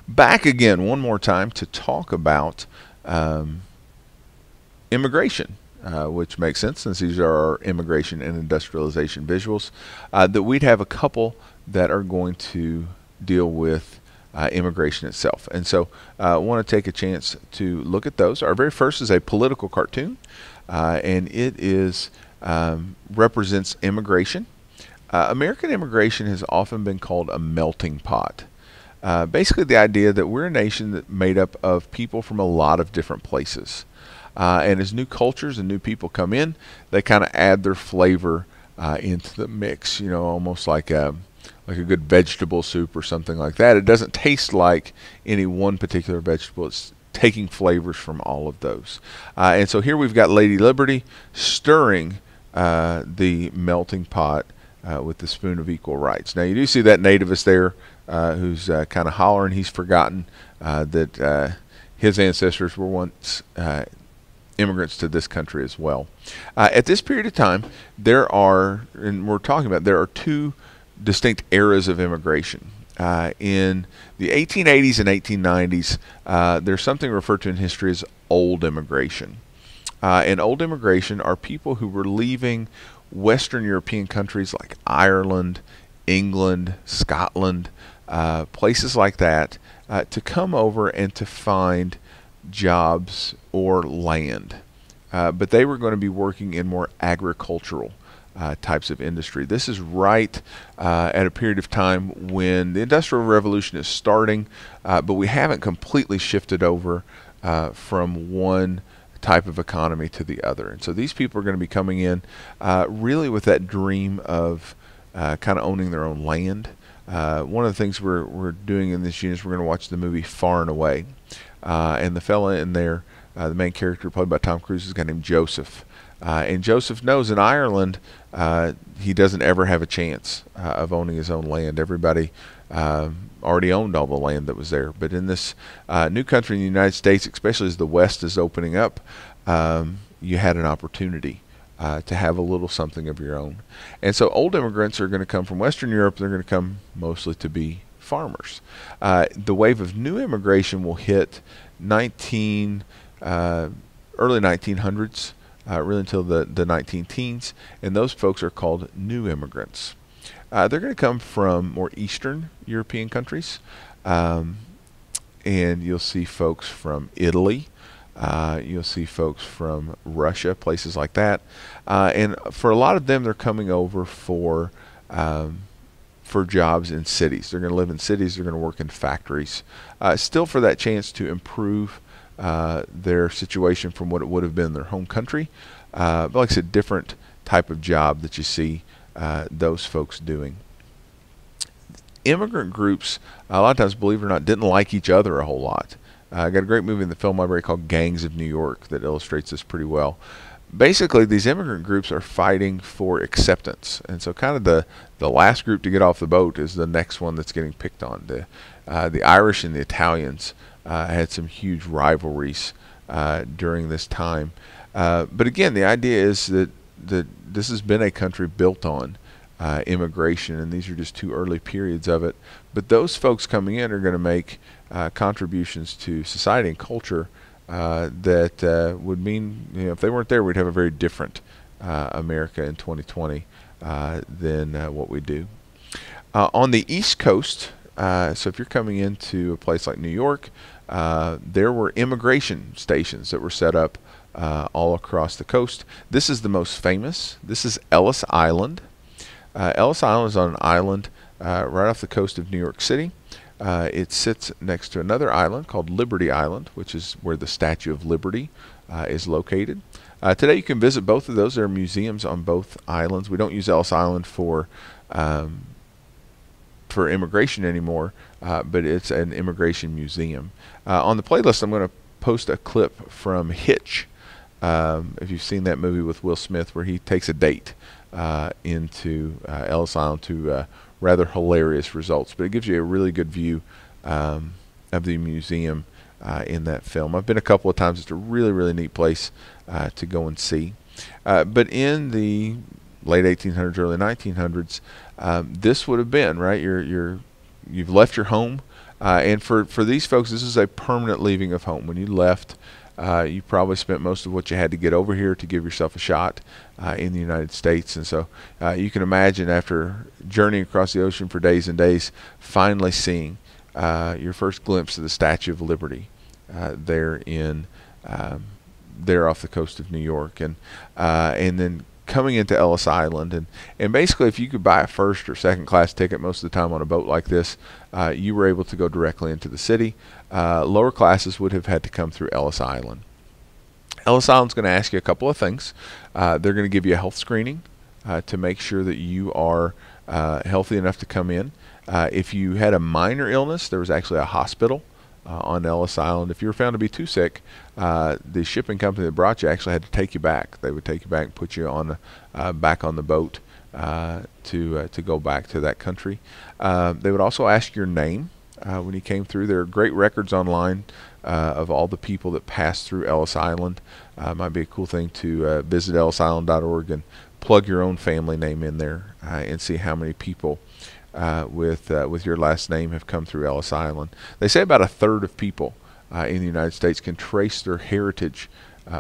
Back again one more time to talk about immigration, which makes sense since these are our immigration and industrialization visuals. That we'd have a couple that are going to deal with immigration itself. And so I want to take a chance to look at those. Our very first is a political cartoon, and it is represents immigration. American immigration has often been called a melting pot. Basically, the idea that we're a nation that made up of people from a lot of different places. And as new cultures and new people come in, they kind of add their flavor into the mix. You know, almost like a good vegetable soup or something like that. It doesn't taste like any one particular vegetable. It's taking flavors from all of those. And so here we've got Lady Liberty stirring the melting pot with the spoon of equal rights. Now you do see that nativist there who's kind of hollering. He's forgotten that his ancestors were once immigrants to this country as well. At this period of time, there are two distinct eras of immigration. In the 1880s and 1890s, there's something referred to in history as old immigration. And old immigration are people who were leaving Western European countries like Ireland, England, Scotland, places like that, to come over and to find jobs or land. But they were going to be working in more agricultural types of industry. This is right at a period of time when the Industrial Revolution is starting, but we haven't completely shifted over from one type of economy to the other. And so these people are going to be coming in really with that dream of kind of owning their own land. One of the things we're doing in this unit is we're going to watch the movie Far and Away. And the fella in there, the main character played by Tom Cruise, is a guy named Joseph. And Joseph knows in Ireland he doesn't ever have a chance of owning his own land. Everybody already owned all the land that was there. But in this new country in the United States, especially as the West is opening up, you had an opportunity to have a little something of your own. And so old immigrants are going to come from Western Europe. They're going to come mostly to be farmers. The wave of new immigration will hit early 1900s, really until the 19 teens, and those folks are called new immigrants. They're going to come from more Eastern European countries, and you'll see folks from Italy. You'll see folks from Russia, places like that. And for a lot of them, they're coming over for jobs in cities. They're going to live in cities. They're going to work in factories. Still for that chance to improve their situation from what it would have been in their home country. But like I said, different type of job that you see those folks doing. Immigrant groups, a lot of times, believe it or not, didn't like each other a whole lot. I got a great movie in the film library called Gangs of New York that illustrates this pretty well. Basically, these immigrant groups are fighting for acceptance, and so kind of the last group to get off the boat is the next one that's getting picked on. The Irish and the Italians had some huge rivalries during this time. But again, the idea is that this has been a country built on immigration, and these are just two early periods of it. But those folks coming in are going to make contributions to society and culture that would mean, if they weren't there, we'd have a very different America in 2020 than what we do. On the East Coast, so if you're coming into a place like New York, there were immigration stations that were set up all across the coast. This is the most famous. This is Ellis Island. Ellis Island is on an island right off the coast of New York City. It sits next to another island called Liberty Island, which is where the Statue of Liberty is located. Today you can visit both of those. There are museums on both islands. We don't use Ellis Island for immigration anymore, but it's an immigration museum. On the playlist, I'm going to post a clip from Hitch. If you've seen that movie with Will Smith where he takes a date into Ellis Island to rather hilarious results. But it gives you a really good view of the museum in that film. I've been a couple of times. It's a really, really neat place to go and see. But in the late 1800s, early 1900s, this would have been, right, you've left your home, And for these folks, this is a permanent leaving of home. When you left, you probably spent most of what you had to get over here to give yourself a shot in the United States. And so you can imagine, after journeying across the ocean for days and days, finally seeing your first glimpse of the Statue of Liberty there in there off the coast of New York, and then coming into Ellis Island, and basically, if you could buy a first or second class ticket most of the time on a boat like this, you were able to go directly into the city. Lower classes would have had to come through Ellis Island. Ellis Island's going to ask you a couple of things. They're going to give you a health screening to make sure that you are healthy enough to come in. If you had a minor illness, there was actually a hospital on Ellis Island. If you were found to be too sick, the shipping company that brought you actually had to take you back. They would take you back and put you on back on the boat to go back to that country. They would also ask your name when you came through. There are great records online of all the people that passed through Ellis Island. Might be a cool thing to visit ellisisland.org and plug your own family name in there and see how many people with your last name have come through Ellis Island. They say about a third of people in the United States can trace their heritage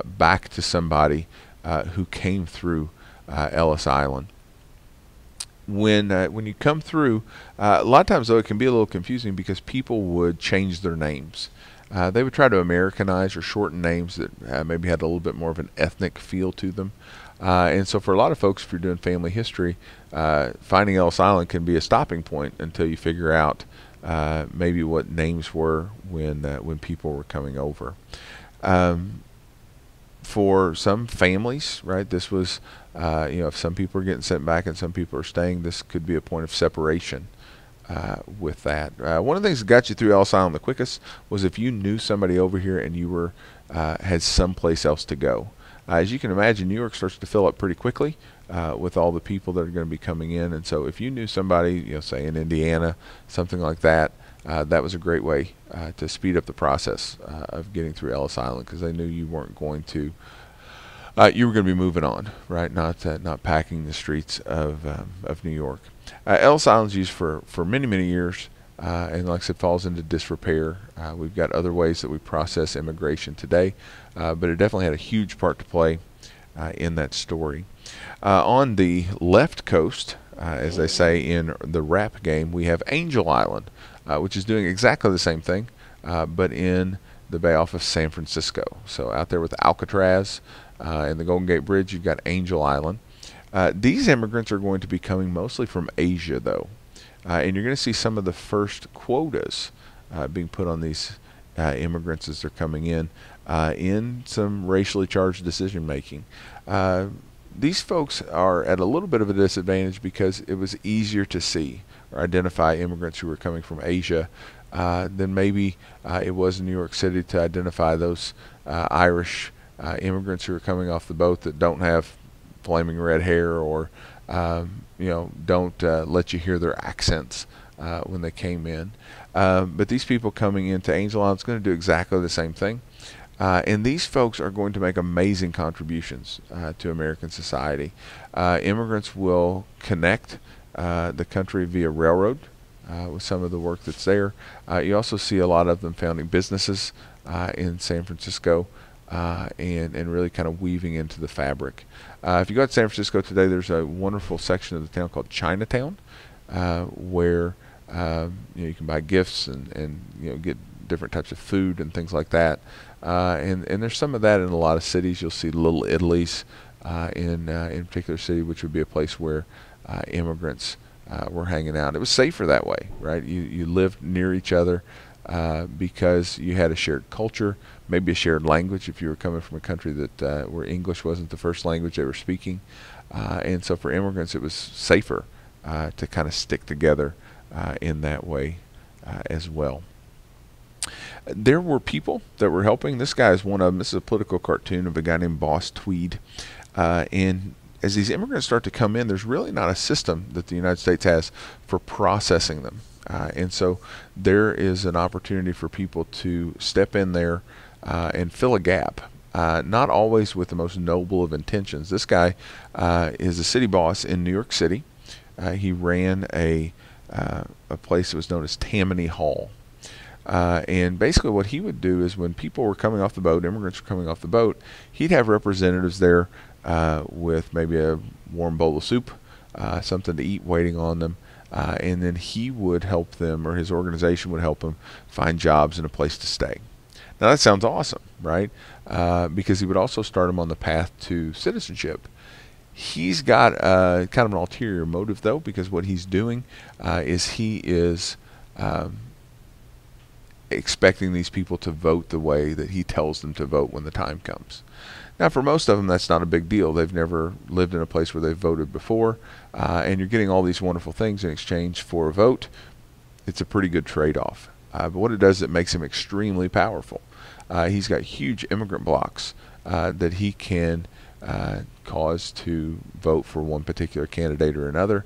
back to somebody who came through Ellis Island. When you come through, a lot of times though it can be a little confusing because people would change their names. They would try to Americanize or shorten names that maybe had a little bit more of an ethnic feel to them. And so for a lot of folks, if you're doing family history, finding Ellis Island can be a stopping point until you figure out maybe what names were when people were coming over. For some families, right, this was, if some people are getting sent back and some people are staying, this could be a point of separation with that. One of the things that got you through Ellis Island the quickest was if you knew somebody over here and you were had someplace else to go. As you can imagine, New York starts to fill up pretty quickly with all the people that are going to be coming in, and so if you knew somebody, say in Indiana, something like that, that was a great way to speed up the process of getting through Ellis Island, because they knew you weren't going to, you were going to be moving on, right? Not packing the streets of New York. Ellis Island's used for many years. And like I said, falls into disrepair. We've got other ways that we process immigration today, but it definitely had a huge part to play in that story. On the left coast, as they say in the rap game, we have Angel Island, which is doing exactly the same thing, but in the bay off of San Francisco. So out there with Alcatraz and the Golden Gate Bridge, you've got Angel Island. These immigrants are going to be coming mostly from Asia, though. And you're going to see some of the first quotas being put on these immigrants as they're coming in some racially charged decision making. These folks are at a little bit of a disadvantage because it was easier to see or identify immigrants who were coming from Asia than maybe it was in New York City to identify those Irish immigrants who are coming off the boat that don't have flaming red hair or don't let you hear their accents when they came in. But these people coming into Angel Island is going to do exactly the same thing. And these folks are going to make amazing contributions to American society. Immigrants will connect the country via railroad with some of the work that's there. You also see a lot of them founding businesses in San Francisco and really kind of weaving into the fabric. If you go to San Francisco today, there's a wonderful section of the town called Chinatown, where you can buy gifts and get different types of food and things like that. And there's some of that in a lot of cities. You'll see Little Italy's in a particular city, which would be a place where immigrants were hanging out. It was safer that way, right? You lived near each other because you had a shared culture, maybe a shared language if you were coming from a country that where English wasn't the first language they were speaking. And so for immigrants, it was safer to kind of stick together in that way as well. There were people that were helping. This guy is one of them. This is a political cartoon of a guy named Boss Tweed. And as these immigrants start to come in, there's really not a system that the United States has for processing them. And so there is an opportunity for people to step in there and fill a gap. Not always with the most noble of intentions. This guy is a city boss in New York City. He ran a place that was known as Tammany Hall. And basically what he would do is when people were coming off the boat, immigrants were coming off the boat, he'd have representatives there with maybe a warm bowl of soup, something to eat waiting on them. And then he would help them, or his organization would help them find jobs and a place to stay. Now that sounds awesome, right? Because he would also start them on the path to citizenship. He's got kind of an ulterior motive, though, because what he's doing is he is expecting these people to vote the way that he tells them to vote when the time comes. Now, for most of them, that's not a big deal. They've never lived in a place where they've voted before, and you're getting all these wonderful things in exchange for a vote. It's a pretty good trade-off. But what it does is it makes him extremely powerful. He's got huge immigrant blocks that he can cause to vote for one particular candidate or another,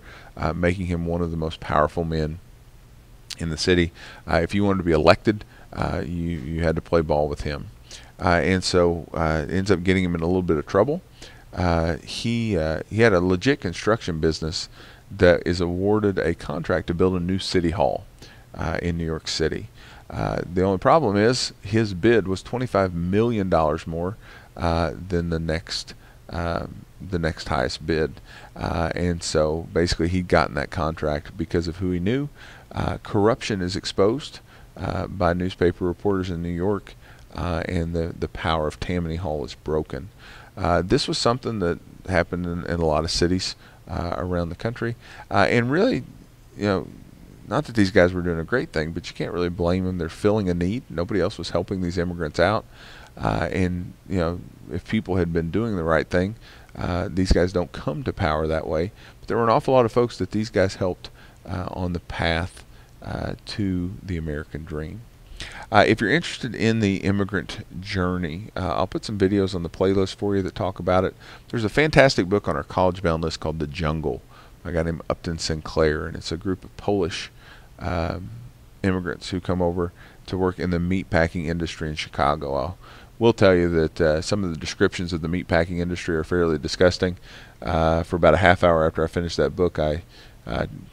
making him one of the most powerful men in the city. If you wanted to be elected, you had to play ball with him. And so it ends up getting him in a little bit of trouble. He had a legit construction business that is awarded a contract to build a new city hall in New York City. The only problem is his bid was $25 million more than the next highest bid, and so basically he'd gotten that contract because of who he knew. Corruption is exposed by newspaper reporters in New York, and the power of Tammany Hall is broken. This was something that happened in a lot of cities around the country, and really, not that these guys were doing a great thing, but you can't really blame them. They're filling a need. Nobody else was helping these immigrants out, and if people had been doing the right thing, these guys don't come to power that way. But there were an awful lot of folks that these guys helped on the path to the American dream. If you're interested in the immigrant journey, I'll put some videos on the playlist for you that talk about it. There's a fantastic book on our college bound list called The Jungle. A guy named Upton Sinclair, and it's a group of Polish immigrants who come over to work in the meatpacking industry in Chicago. Will tell you that some of the descriptions of the meatpacking industry are fairly disgusting. For about a half hour after I finished that book, I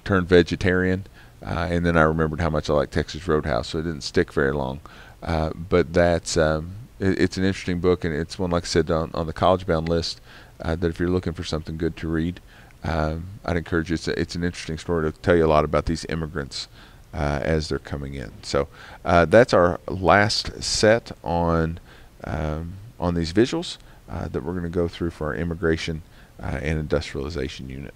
turned vegetarian, and then I remembered how much I like Texas Roadhouse, so it didn't stick very long. But it's an interesting book, and it's one, like I said, on the college bound list, that if you're looking for something good to read, I'd encourage you. It's an interesting story to tell you a lot about these immigrants as they're coming in. So that's our last set on these visuals that we're going to go through for our immigration and industrialization unit.